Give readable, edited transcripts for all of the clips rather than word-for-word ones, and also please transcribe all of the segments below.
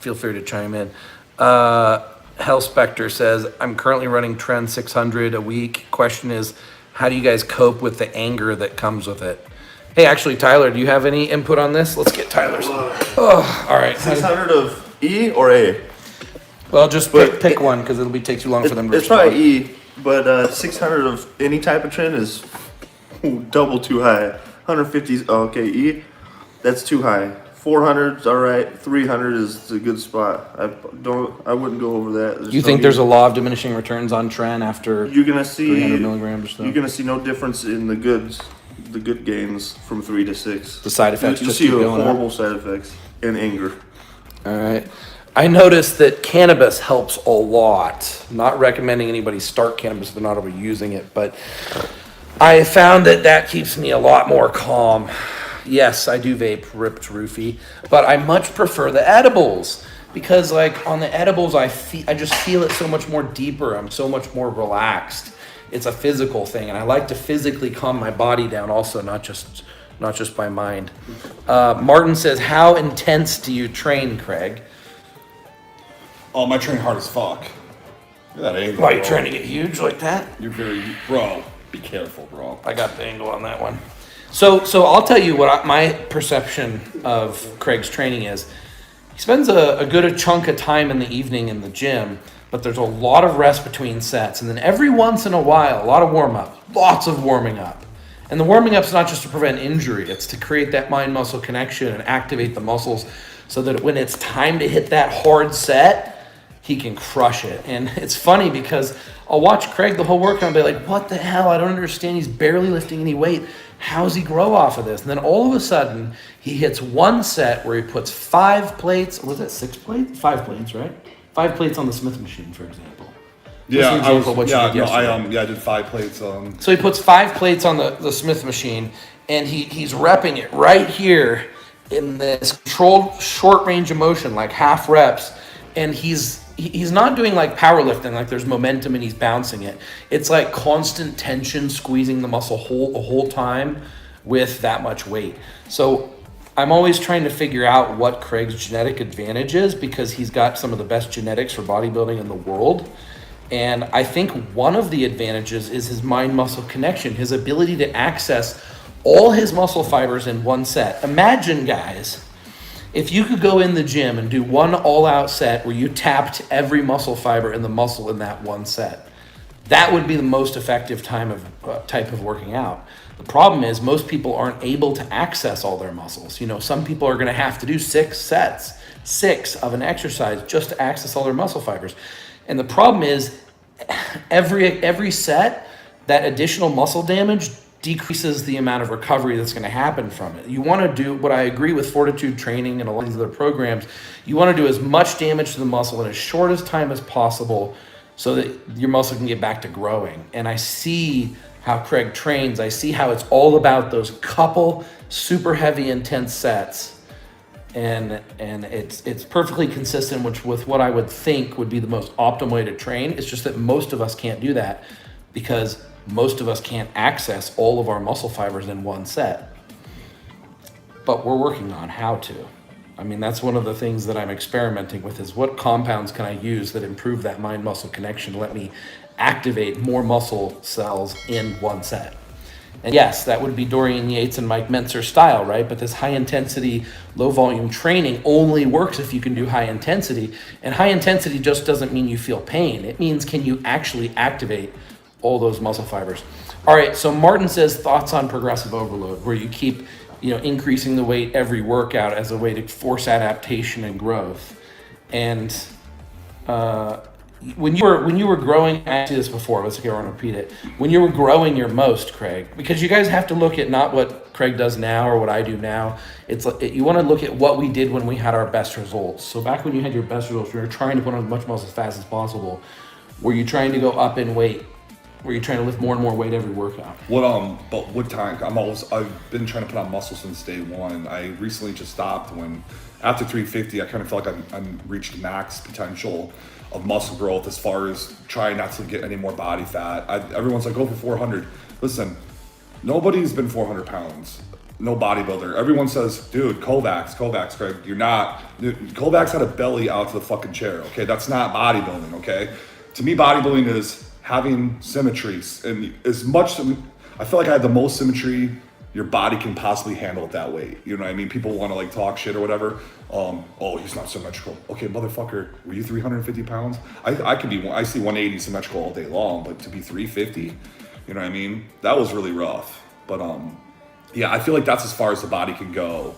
feel free to chime in. Hell Spectre says, I'm currently running Tren 600 a week. Question is, how do you guys cope with the anger that comes with it? Hey, actually, Tyler, do you have any input on this? Let's get Tyler's. Oh, all right. 600 of E or A? Well, just pick one because it'll take too long for them to It's respond. probably E, but 600 of any type of Tren is double too high. 150 is okay. E, that's too high. 400's all right. 300 is a good spot. I wouldn't go over that. You think there's a law of diminishing returns on Tren after you're gonna see 300 milligrams or so? You're gonna see no difference in the good gains from 3 to 6. The side effects you just see keep going up. horrible side effects and anger. All right. I noticed that cannabis helps a lot. Not recommending anybody start cannabis if they're not overusing it, but I found that keeps me a lot more calm. Yes, I do vape ripped roofie, but I much prefer the edibles because like on the edibles, I just feel it so much more deeper. I'm so much more relaxed. It's a physical thing, and I like to physically calm my body down also, not just by mind. Martin says, how intense do you train, Craig? Oh, I train hard as fuck. Look at that angle. Why are you trying to get huge like that? You're bro, be careful, bro. I got the angle on that one. So I'll tell you what my perception of Craig's training is. He spends a good chunk of time in the evening in the gym, but there's a lot of rest between sets. And then every once in a while, a lot of warm-up, lots of warming up. And the warming up's not just to prevent injury, it's to create that mind-muscle connection and activate the muscles so that when it's time to hit that hard set, he can crush it. And it's funny because I'll watch Craig the whole workout and be like, what the hell? I don't understand. He's barely lifting any weight. How's he grow off of this? And then all of a sudden, he hits one set where he puts 5 plates. Was that 6 plates? 5 plates, right? 5 plates on the Smith machine, for example. Yeah, I did 5 plates. So he puts 5 plates on the Smith machine, and he's repping it right here in this controlled short range of motion, like half reps. And he's not doing like powerlifting, like there's momentum and he's bouncing it. It's like constant tension, squeezing the muscle the whole time with that much weight. So I'm always trying to figure out what Craig's genetic advantage is because he's got some of the best genetics for bodybuilding in the world. And I think one of the advantages is his mind-muscle connection, his ability to access all his muscle fibers in one set. Imagine, guys, if you could go in the gym and do one all-out set where you tapped every muscle fiber in the muscle in that one set, that would be the most effective type of working out. The problem is most people aren't able to access all their muscles. You know, some people are going to have to do 6 sets, 6 of an exercise just to access all their muscle fibers. And the problem is every set, that additional muscle damage decreases the amount of recovery that's going to happen from it. You want to do what I agree with fortitude training and a lot of these other programs. You want to do as much damage to the muscle in as short as time as possible so that your muscle can get back to growing. And I see how Craig trains. I see how it's all about those couple super heavy, intense sets. And it's perfectly consistent with what I would think would be the most optimal way to train. It's just that most of us can't do that because most of us can't access all of our muscle fibers in one set. But we're working on how to. I mean, that's one of the things that I'm experimenting with is what compounds can I use that improve that mind-muscle connection to let me activate more muscle cells in one set. And yes, that would be Dorian Yates and Mike Mentzer style, right? But this high-intensity, low-volume training only works if you can do high intensity. And high intensity just doesn't mean you feel pain. It means can you actually activate all those muscle fibers. All right, so Martin says thoughts on progressive overload, where you keep, increasing the weight every workout as a way to force adaptation and growth. And when you were growing, I asked you this before, but it's okay, I want to repeat it. When you were growing your most, Craig, because you guys have to look at not what Craig does now or what I do now. You want to look at what we did when we had our best results. So back when you had your best results, you were trying to put on as much muscle as fast as possible. Were you trying to go up in weight? Were you trying to lift more and more weight every workout? But what time? I've been trying to put on muscle since day one. I recently just stopped after 350, I kind of feel like I'm reached max potential of muscle growth as far as trying not to get any more body fat. Everyone's like, go for 400. Listen, nobody's been 400 pounds. no bodybuilder. Everyone says, dude, Kovacs, Craig. You're not. Dude, Kovacs had a belly out to the fucking chair. Okay, that's not bodybuilding. Okay, to me, bodybuilding is having symmetry, and as much. I feel like I had the most symmetry your body can possibly handle at that weight. You know what I mean? People want to like talk shit or whatever. Oh, he's not symmetrical. Okay, motherfucker, were you 350 pounds? I could be. I see 180 symmetrical all day long, but to be 350, you know what I mean? That was really rough. But yeah, I feel like that's as far as the body can go.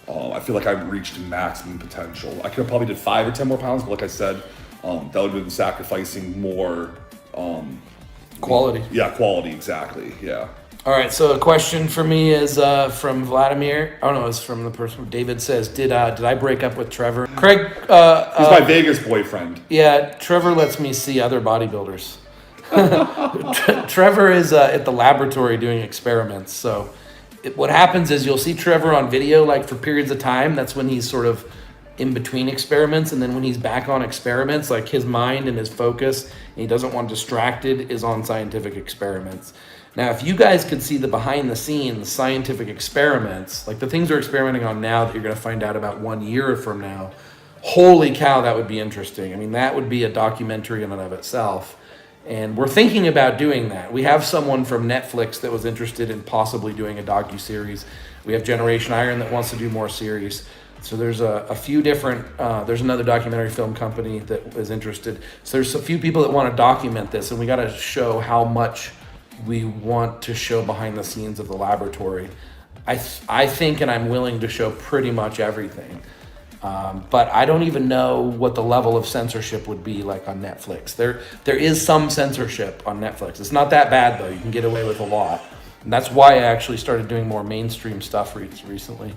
I feel like I've reached maximum potential. I could have probably did 5 or 10 more pounds, but like I said, that would have been sacrificing more. Quality. Yeah, quality, exactly. Yeah. All right, so a question for me is from Vladimir. Oh no, it's from the person. David says, "Did I break up with Trevor?" Craig, he's my Vegas boyfriend. Yeah, Trevor lets me see other bodybuilders. Trevor is at the laboratory doing experiments. So what happens is you'll see Trevor on video like for periods of time. That's when he's sort of in between experiments, and then when he's back on experiments, like his mind and his focus, and he doesn't want distracted, is on scientific experiments. Now, if you guys could see the behind the scenes scientific experiments, like the things we're experimenting on now that you're going to find out about 1 year from now, holy cow, that would be interesting. I mean, that would be a documentary in and of itself. And we're thinking about doing that. We have someone from Netflix that was interested in possibly doing a docuseries. We have Generation Iron that wants to do more series. So there's a few different, there's another documentary film company that is interested. So there's a few people that want to document this, and we got to show how much we want to show behind the scenes of the laboratory. I think, and I'm willing to show pretty much everything. But I don't even know what the level of censorship would be like on Netflix. There is some censorship on Netflix. It's not that bad though. You can get away with a lot. And that's why I actually started doing more mainstream stuff recently.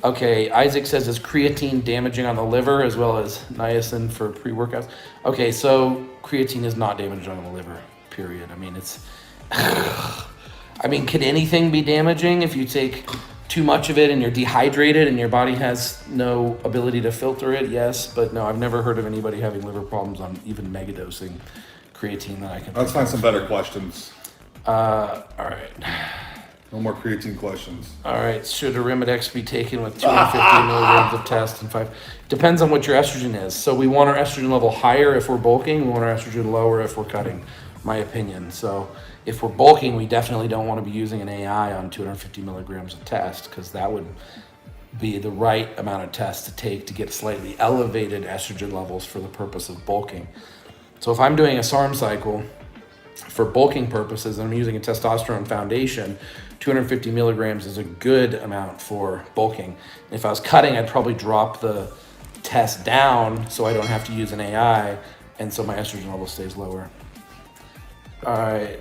Okay, Isaac says, is creatine damaging on the liver as well as niacin for pre-workouts? Okay, so creatine is not damaging on the liver, period. I mean, it's... I mean, could anything be damaging if you take too much of it and you're dehydrated and your body has no ability to filter it? Yes, but no, I've never heard of anybody having liver problems on even megadosing creatine that I can. Let's find some better questions. All right. No more creatine questions. All right. Should Arimidex be taken with 250 milligrams of test and 5? Depends on what your estrogen is. So we want our estrogen level higher if we're bulking. We want our estrogen lower if we're cutting, my opinion. So if we're bulking, we definitely don't want to be using an AI on 250 milligrams of test, because that would be the right amount of test to take to get slightly elevated estrogen levels for the purpose of bulking. So if I'm doing a SARM cycle for bulking purposes and I'm using a testosterone foundation, 250 milligrams is a good amount for bulking. If I was cutting, I'd probably drop the test down so I don't have to use an AI, and so my estrogen level stays lower. All right.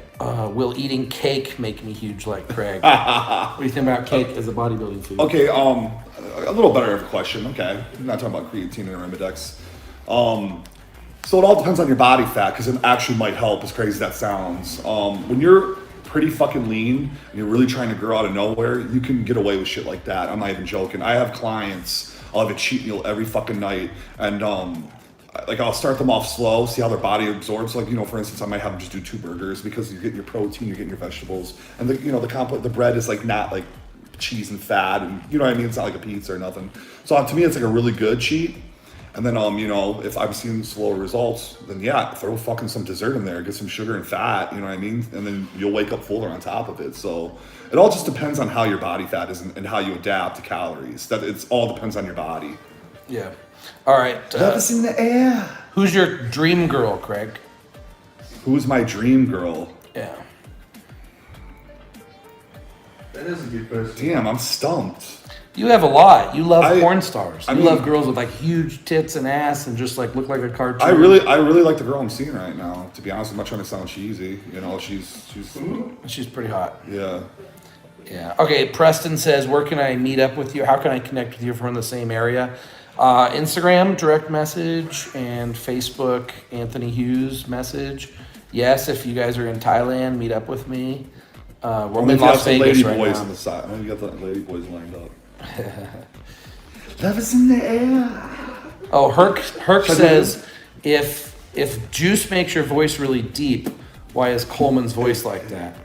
Will eating cake make me huge like Craig? What do you think about cake as a bodybuilding food? Okay, a little better of a question. Okay, I'm not talking about creatine and Arimidex. So it all depends on your body fat, because it actually might help, as crazy as that sounds. When you're pretty fucking lean and you're really trying to grow out of nowhere, you can get away with shit like that. I'm not even joking. I have clients, I'll have a cheat meal every fucking night, and like I'll start them off slow, see how their body absorbs. Like, you know, for instance, I might have them just do 2 burgers, because you're getting your protein, you're getting your vegetables, and the bread is like not like cheese and fat, and you know what I mean? It's not like a pizza or nothing. So to me, it's like a really good cheat. And then, if I'm seeing slower results, then yeah, throw fucking some dessert in there, get some sugar and fat, you know what I mean? And then you'll wake up fuller on top of it. So it all just depends on how your body fat is and how you adapt to calories. It all depends on your body. Yeah. All right. Love is in the air. Who's your dream girl, Craig? Who's my dream girl? Yeah. That is a good question. Damn, I'm stumped. You have a lot. You love porn stars. You I mean, love girls with like huge tits and ass and just like look like a cartoon. I really like the girl I'm seeing right now. To be honest, I'm not trying to sound cheesy. You know, she's pretty hot. Yeah. Yeah. Okay. Preston says, where can I meet up with you? How can I connect with you if we're in the same area? Instagram, direct message, and Facebook, Anthony Hughes message. Yes, if you guys are in Thailand, meet up with me. We're in Las Vegas right now. On the side. I know you got the lady boys lined up. Love is in the air. Oh, Herc says, if juice makes your voice really deep, why is Coleman's voice like that?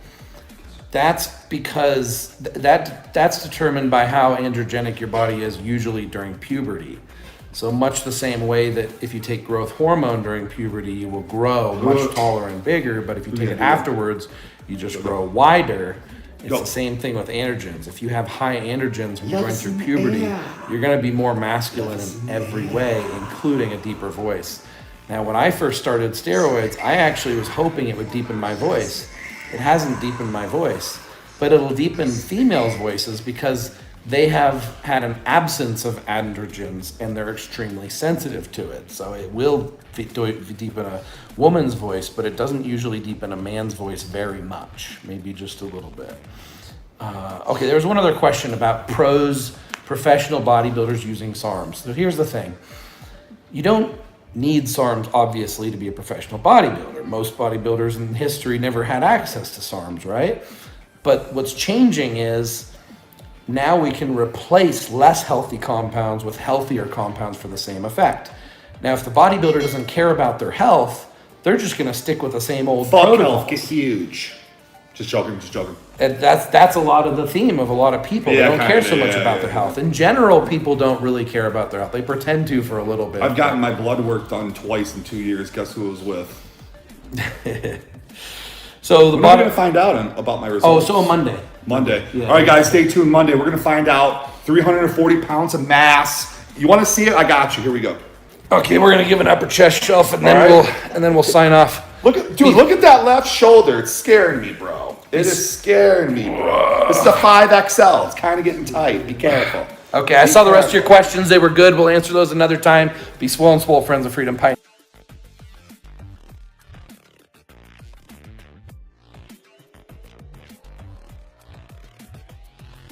That's because that's determined by how androgenic your body is usually during puberty. So much the same way that if you take growth hormone during puberty, you will grow much taller and bigger, but if you take it afterwards, you just grow wider. It's the same thing with androgens. If you have high androgens when you're going through puberty, you're going to be more masculine in every way, including a deeper voice. Now, when I first started steroids, I actually was hoping it would deepen my voice. It hasn't deepened my voice, but it'll deepen females' voices because they have had an absence of androgens and they're extremely sensitive to it. So it will deepen a woman's voice, but it doesn't usually deepen a man's voice very much, maybe just a little bit. Okay, there was one other question about professional bodybuilders using SARMs. So here's the thing. You don't need SARMs, obviously, to be a professional bodybuilder. Most bodybuilders in history never had access to SARMs, right? But what's changing is now we can replace less healthy compounds with healthier compounds for the same effect. Now, if the bodybuilder doesn't care about their health, they're just going to stick with the same old protocol. Health gets huge. Just joking. And that's a lot of the theme of a lot of people. They don't care so much about their health. In general, people don't really care about their health. They pretend to for a little bit. I've gotten my blood work done twice in 2 years. Guess who it was with? So the We're not going to find out about my results. Oh, so on Monday. Yeah. All right, guys, stay tuned. Monday, we're going to find out 340 pounds of mass. You want to see it? I got you. Here we go. Okay, we're gonna give an upper chest shelf, and then we'll sign off. Look at that left shoulder. It's scaring me, bro. It is scaring me, bro. This is a 5XL. It's kind of getting tight. Be careful. Okay, I saw the rest of your questions. They were good. We'll answer those another time. Be swole and swole, friends of Freedom Pint.